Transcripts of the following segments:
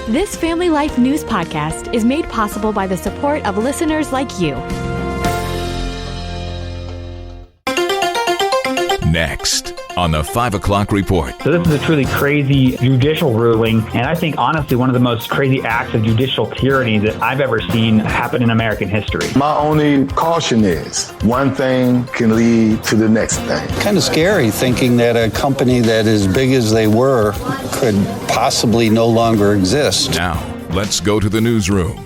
This Family Life News podcast is made possible by the support of listeners like you. Next on the 5 o'clock report. So this is a truly crazy judicial ruling, and I think honestly one of the most crazy acts of judicial tyranny that I've ever seen happen in American history. My only caution is one thing can lead to the next thing. Kind of scary thinking that a company that as big as they were could possibly no longer exist. Now, let's go to the newsroom.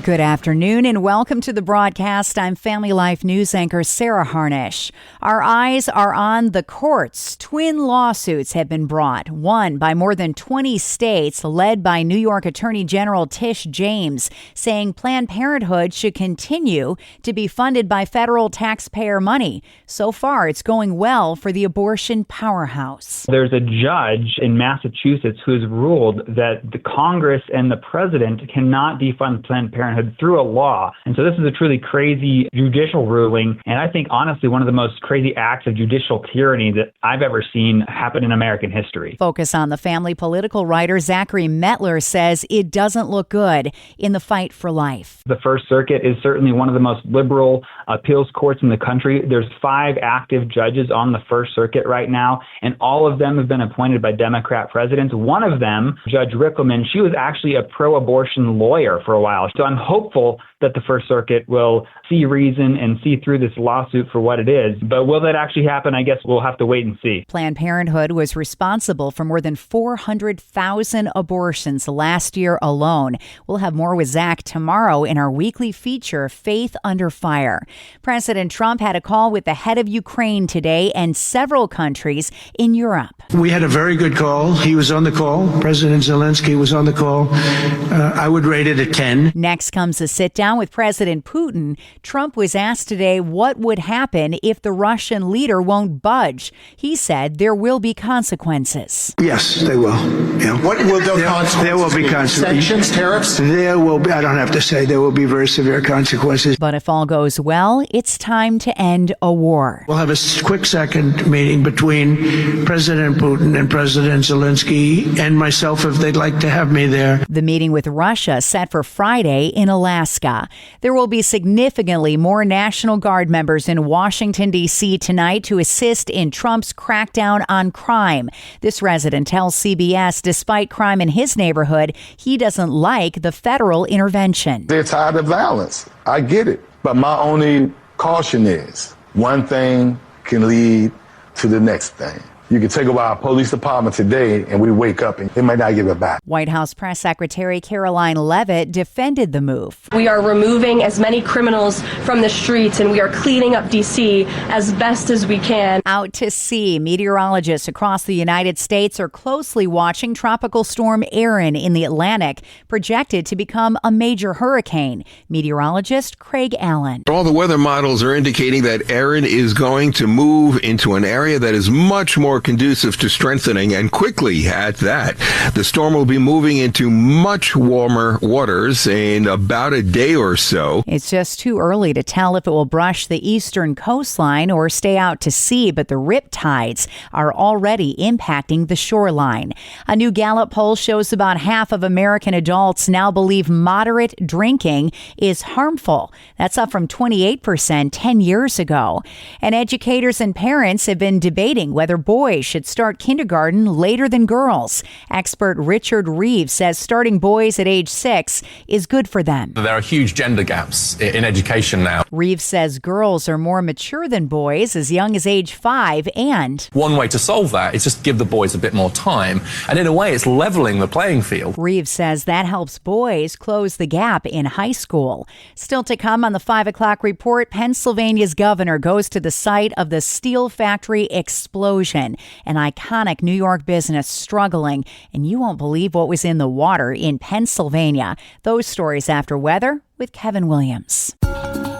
Good afternoon and welcome to the broadcast. I'm Family Life News anchor Sarah Harnish. Our eyes are on the courts. Twin lawsuits have been brought, one by more than 20 states, led by New York Attorney General Tish James, saying Planned Parenthood should continue to be funded by federal taxpayer money. So far, it's going well for the abortion powerhouse. There's a judge in Massachusetts who has ruled that the Congress and the president cannot defund Planned Parenthood through a law. And so this is a truly crazy judicial ruling, and I think honestly one of the most crazy acts of judicial tyranny that I've ever seen happen in American history. Focus on the Family political writer Zachary Mettler says it doesn't look good in the fight for life. The First Circuit is certainly one of the most liberal appeals courts in the country. There's 5 active judges on the First Circuit right now, and all of them have been appointed by Democrat presidents. One of them, Judge Rickleman, she was actually a pro-abortion lawyer for a while. So I'm hopeful that the First Circuit will see reason and see through this lawsuit for what it is. But will that actually happen? I guess we'll have to wait and see. Planned Parenthood was responsible for more than 400,000 abortions last year alone. We'll have more with Zach tomorrow in our weekly feature, Faith Under Fire. President Trump had a call with the head of Ukraine today and several countries in Europe. We had a very good call. He was on the call. President Zelensky was on the call. I would rate it a 10. Next comes a sit-down with President Putin. Trump was asked today what would happen if the Russian leader won't budge. He said there will be consequences. Yes, they will. Yeah. What will those consequences There will be consequences. Sanctions, tariffs? There will be, I don't have to say, there will be very severe consequences. But if all goes well, it's time to end a war. We'll have a quick second meeting between President Putin and President Zelensky and myself if they'd like to have me there. The meeting with Russia set for Friday in Alaska. There will be significantly more National Guard members in Washington, D.C. tonight to assist in Trump's crackdown on crime. This resident tells CBS despite crime in his neighborhood, he doesn't like the federal intervention. They're tired of violence. I get it. But my only caution is one thing can lead to the next thing. You can take over our police department today and we wake up and they might not give it back. White House Press Secretary Caroline Leavitt defended the move. We are removing as many criminals from the streets and we are cleaning up D.C. as best as we can. Out to sea, meteorologists across the United States are closely watching Tropical Storm Erin in the Atlantic, projected to become a major hurricane. Meteorologist Craig Allen. All the weather models are indicating that Erin is going to move into an area that is much more conducive to strengthening, and quickly at that. The storm will be moving into much warmer waters in about a day or so. It's just too early to tell if it will brush the eastern coastline or stay out to sea, but the rip tides are already impacting the shoreline. A new Gallup poll shows about half of American adults now believe moderate drinking is harmful. That's up from 28% 10 years ago. And educators and parents have been debating whether boys should start kindergarten later than girls. Expert Richard Reeves says starting boys at age 6 is good for them. There are huge gender gaps in education now. Reeves says girls are more mature than boys as young as age 5, and one way to solve that is just give the boys a bit more time, and in a way it's leveling the playing field. Reeves says that helps boys close the gap in high school. Still to come on the 5 o'clock report, Pennsylvania's governor goes to the site of the steel factory explosion. An iconic New York business struggling, and you won't believe what was in the water in Pennsylvania. Those stories after weather with Kevin Williams.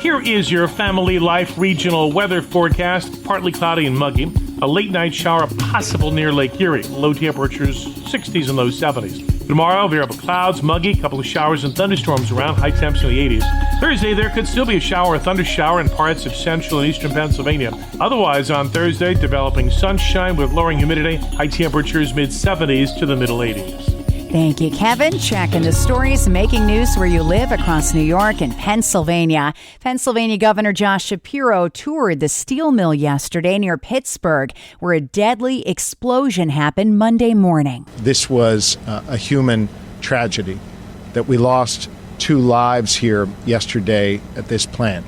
Here is your Family Life regional weather forecast. Partly cloudy and muggy. A late night shower possible near Lake Erie. Low temperatures 60s and low 70s. Tomorrow, variable clouds, muggy, couple of showers and thunderstorms around, high temps in the 80s. Thursday, there could still be a shower or thunder shower in parts of central and eastern Pennsylvania. Otherwise, on Thursday, developing sunshine with lowering humidity, high temperatures mid 70s to the middle 80s. Thank you, Kevin. Checking the stories making news where you live across New York and Pennsylvania. Pennsylvania Governor Josh Shapiro toured the steel mill yesterday near Pittsburgh, where a deadly explosion happened Monday morning. This was a human tragedy that we lost 2 lives here yesterday at this plant,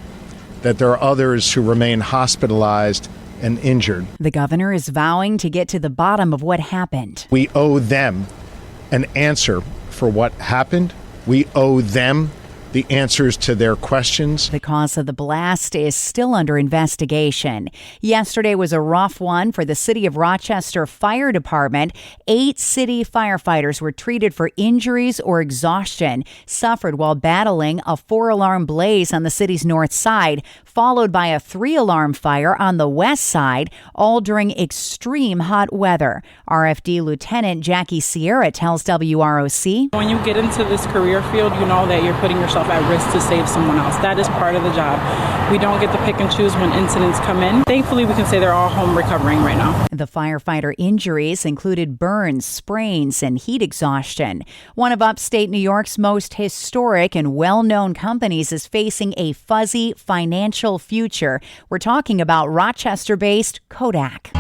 that there are others who remain hospitalized and injured. The governor is vowing to get to the bottom of what happened. We owe them an answer for what happened. We owe them the answers to their questions. The cause of the blast is still under investigation. Yesterday was a rough one for the City of Rochester Fire Department. 8 city firefighters were treated for injuries or exhaustion suffered while battling a 4-alarm blaze on the city's north side, followed by a 3-alarm fire on the west side, all during extreme hot weather. RFD Lieutenant Jackie Sierra tells WROC, when you get into this career field, you know that you're putting yourself at risk to save someone else. That is part of the job. We don't get to pick and choose when incidents come in. Thankfully, we can say they're all home recovering right now. The firefighter injuries included burns, sprains, and heat exhaustion. One of upstate New York's most historic and well-known companies is facing a fuzzy financial future. We're talking about Rochester-based Kodak.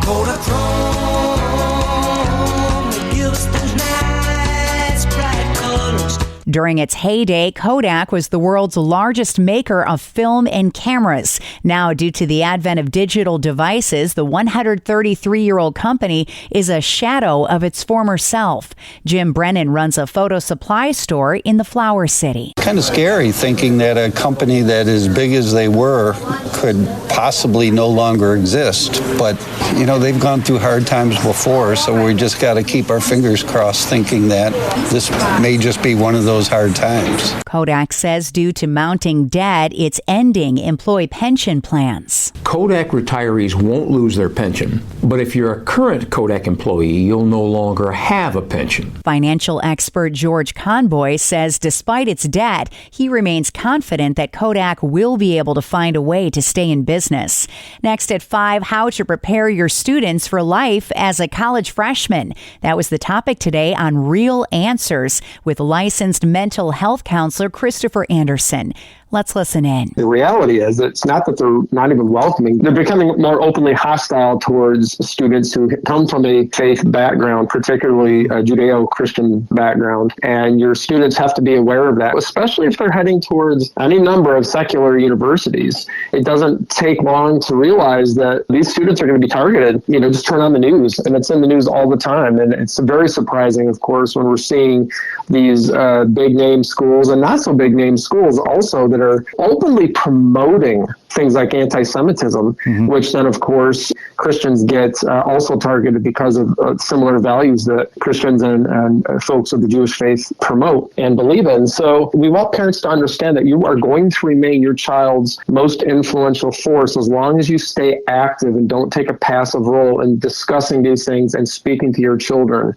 During its heyday, Kodak was the world's largest maker of film and cameras. Now, due to the advent of digital devices, the 133-year-old company is a shadow of its former self. Jim Brennan runs a photo supply store in the Flower City. Kind of scary thinking that a company that as big as they were could possibly no longer exist. But, you know, they've gone through hard times before, so we just got to keep our fingers crossed thinking that this may just be one of those hard times. Kodak says due to mounting debt, it's ending employee pension plans. Kodak retirees won't lose their pension, but if you're a current Kodak employee, you'll no longer have a pension. Financial expert George Conboy says despite its debt, he remains confident that Kodak will be able to find a way to stay in business. Next at 5, how to prepare your students for life as a college freshman. That was the topic today on Real Answers with licensed mental health counselor Christopher Anderson. Let's listen in. The reality is it's not that they're not even welcoming. They're becoming more openly hostile towards students who come from a faith background, particularly a Judeo-Christian background. And your students have to be aware of that, especially if they're heading towards any number of secular universities. It doesn't take long to realize that these students are going to be targeted. You know, just turn on the news, and it's in the news all the time. And it's very surprising, of course, when we're seeing these big name schools and not so big name schools also that are openly promoting things like anti-Semitism, which then, of course, Christians get also targeted because of similar values that Christians and folks of the Jewish faith promote and believe in. So we want parents to understand that you are going to remain your child's most influential force as long as you stay active and don't take a passive role in discussing these things and speaking to your children.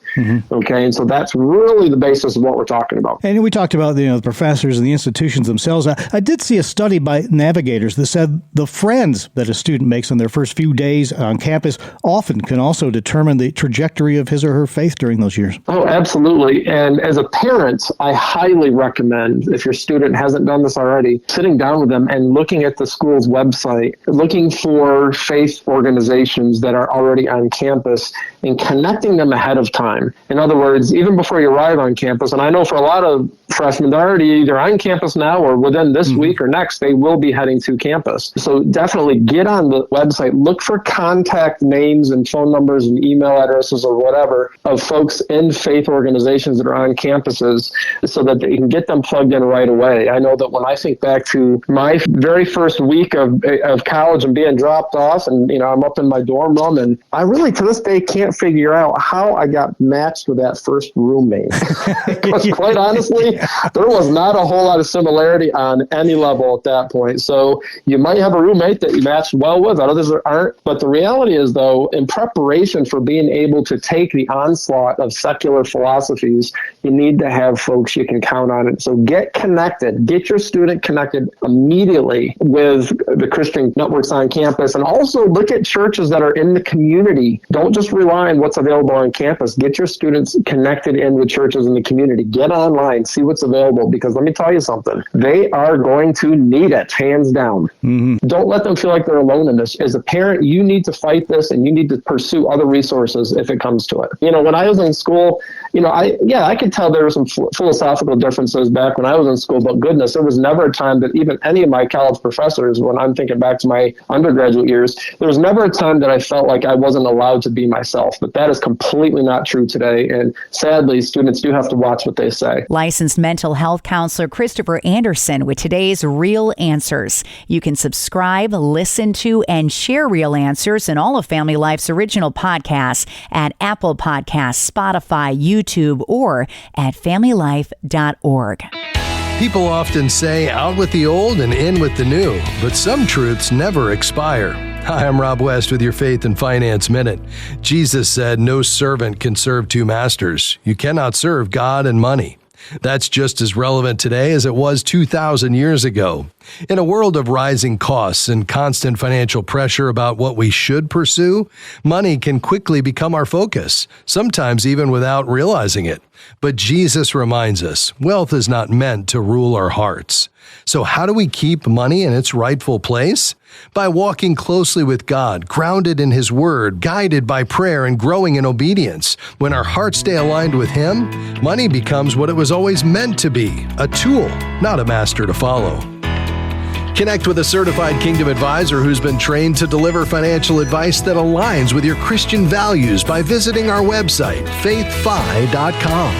Okay, and so that's really the basis of what we're talking about. And we talked about the professors and the institutions themselves. I did see a study by Navigators that said the friends that a student makes on their first few days on campus often can also determine the trajectory of his or her faith during those years. Oh, absolutely. And as a parent, I highly recommend, if your student hasn't done this already, sitting down with them and looking at the school's website, looking for faith organizations that are already on campus and connecting them ahead of time. In other words, even before you arrive on campus, and I know for a lot of freshmen, they're already either on campus now or within this week or next, they will be heading to campus. So definitely get on the website, look for contact names and phone numbers and email addresses or whatever of folks in faith organizations that are on campuses so that you can get them plugged in right away. I know that when I think back to my very first week of college and being dropped off and, you know, I'm up in my dorm room and I really to this day can't figure out how I got matched with that first roommate. Because quite honestly, There was not a whole lot of similarity on any level at that point. So you might have a roommate that you matched well with, others aren't. But the reality is, though, in preparation for being able to take the onslaught of secular philosophies, you need to have folks you can count on it. So get connected. Get your student connected immediately with the Christian networks on campus. And also look at churches that are in the community. Don't just rely on what's available on campus. Get your students connected in with churches in the community. Get online, see what's available, because let me tell you something. They are going to need it, hands down. Mm-hmm. Don't let them feel like they're alone in this. As a parent, you need to fight this, and you need to pursue other resources if it comes to it. When I was in school, I could tell there were some philosophical differences back when I was in school, but goodness, there was never a time that even any of my college professors, when I'm thinking back to my undergraduate years, there was never a time that I felt like I wasn't allowed to be myself. But that is completely not true today. And sadly, students do have to watch what they say. Licensed mental health counselor Christopher Anderson with today's Real Answers. You can subscribe, listen to, and share Real Answers and all of Family Life's original podcasts at Apple Podcasts, Spotify, YouTube, or at FamilyLife.org. People often say out with the old and in with the new, but some truths never expire. Hi, I'm Rob West with your Faith and Finance Minute. Jesus said, "No servant can serve two masters. You cannot serve God and money." That's just as relevant today as it was 2,000 years ago. In a world of rising costs and constant financial pressure about what we should pursue, money can quickly become our focus, sometimes even without realizing it. But Jesus reminds us, wealth is not meant to rule our hearts. So how do we keep money in its rightful place? By walking closely with God, grounded in His Word, guided by prayer, and growing in obedience. When our hearts stay aligned with Him, money becomes what it was always meant to be, a tool, not a master to follow. Connect with a certified Kingdom advisor who's been trained to deliver financial advice that aligns with your Christian values by visiting our website, faithfi.com.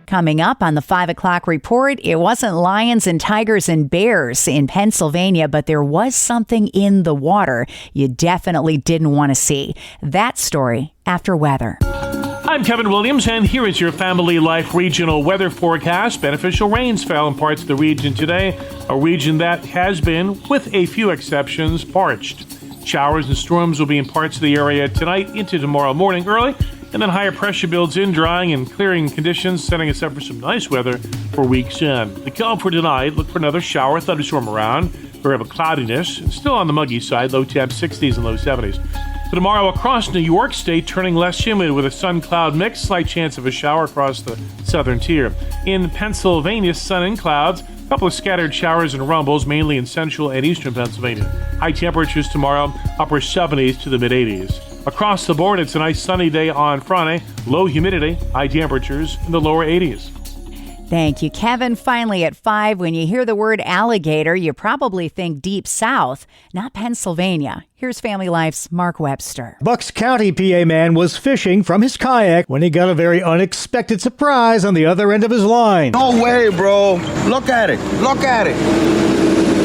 Coming up on the 5 o'clock report, it wasn't lions and tigers and bears in Pennsylvania, but there was something in the water you definitely didn't want to see. That story after weather. I'm Kevin Williams, and here is your Family Life regional weather forecast. Beneficial rains fell in parts of the region today, a region that has been, with a few exceptions, parched. Showers and storms will be in parts of the area tonight into tomorrow morning early, and then higher pressure builds in, drying and clearing conditions, setting us up for some nice weather for weeks in. The call for tonight, look for another shower, thunderstorm around. We have a cloudiness, still on the muggy side, low temps 60s and low 70s. For tomorrow across New York State, turning less humid with a sun-cloud mix, slight chance of a shower across the southern tier. In Pennsylvania, sun and clouds, a couple of scattered showers and rumbles, mainly in central and eastern Pennsylvania. High temperatures tomorrow, upper 70s to the mid-80s. Across the board, it's a nice sunny day on Friday, low humidity, high temperatures in the lower 80s. Thank you, Kevin. Finally at 5, when you hear the word alligator, you probably think deep south, not Pennsylvania. Here's Family Life's Mark Webster. Bucks County PA man was fishing from his kayak when he got a very unexpected surprise on the other end of his line. No way, bro. Look at it. Look at it.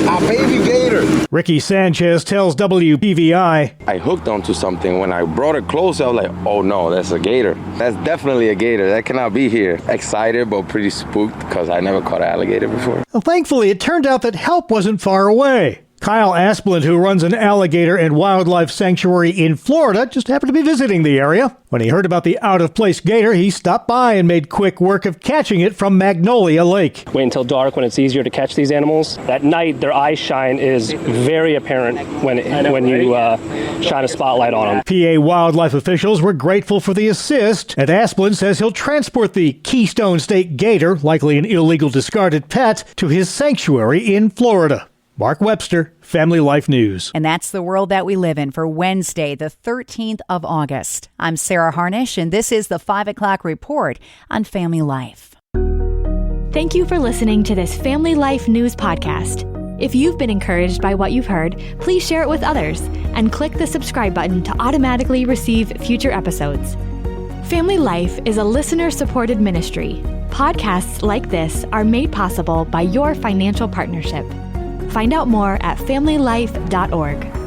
A baby gator. Ricky Sanchez tells WPVI, I hooked onto something. When I brought it close, I was like, oh no, that's a gator. That's definitely a gator. That cannot be here. Excited, but pretty spooked because I never caught an alligator before. Well, thankfully, it turned out that help wasn't far away. Kyle Asplund, who runs an alligator and wildlife sanctuary in Florida, just happened to be visiting the area. When he heard about the out-of-place gator, he stopped by and made quick work of catching it from Magnolia Lake. Wait until dark when it's easier to catch these animals. At night, their eye shine is very apparent when you shine a spotlight on them. PA wildlife officials were grateful for the assist, and Asplund says he'll transport the Keystone State gator, likely an illegal discarded pet, to his sanctuary in Florida. Mark Webster, Family Life News. And that's the world that we live in for Wednesday, the 13th of August. I'm Sarah Harnish, and this is the 5 o'clock report on Family Life. Thank you for listening to this Family Life News podcast. If you've been encouraged by what you've heard, please share it with others and click the subscribe button to automatically receive future episodes. Family Life is a listener-supported ministry. Podcasts like this are made possible by your financial partnership. Find out more at familylife.org.